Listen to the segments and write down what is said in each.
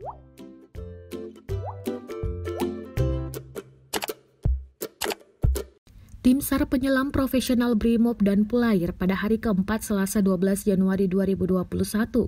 Tim SAR penyelam profesional BRIMOB dan Polair pada hari keempat Selasa 12 Januari 2021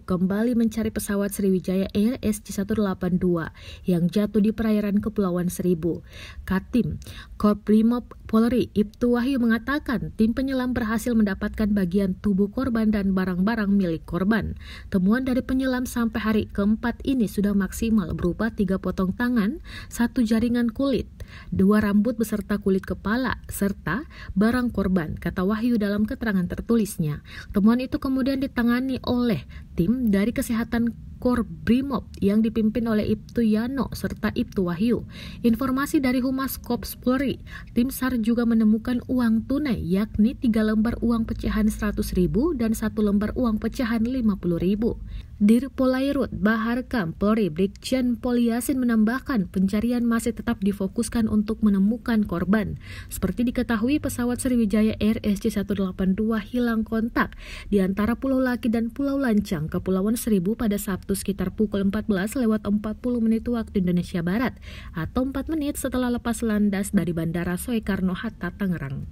kembali mencari pesawat Sriwijaya Air SJ182 yang jatuh di perairan Kepulauan Seribu. Katim Korp BRIMOB Polri Ibtu Wahyu mengatakan tim penyelam berhasil mendapatkan bagian tubuh korban dan barang-barang milik korban. Temuan dari penyelam sampai hari keempat ini sudah maksimal berupa 3 potong tangan, 1 jaringan kulit, 2 rambut beserta kulit kepala, serta barang korban, kata Wahyu dalam keterangan tertulisnya. Temuan itu kemudian ditangani oleh tim dari kesehatan Korp BRIMOB yang dipimpin oleh Ibtu Yano serta Ibtu Wahyu. Informasi dari Humas Korps Polri, tim SAR juga menemukan uang tunai yakni 3 lembar uang pecahan 100.000 dan 1 lembar uang pecahan 50.000. Dir Polairut Baharkam Polri Brigjen Pol Yasin menambahkan pencarian masih tetap difokuskan untuk menemukan korban. Seperti diketahui pesawat Sriwijaya Air SJ182 hilang kontak di antara Pulau Laki dan Pulau Lancang, Kepulauan Seribu pada Sabtu sekitar pukul 14.40 waktu Indonesia Barat atau 4 menit setelah lepas landas dari Bandara Soekarno-Hatta, Tangerang.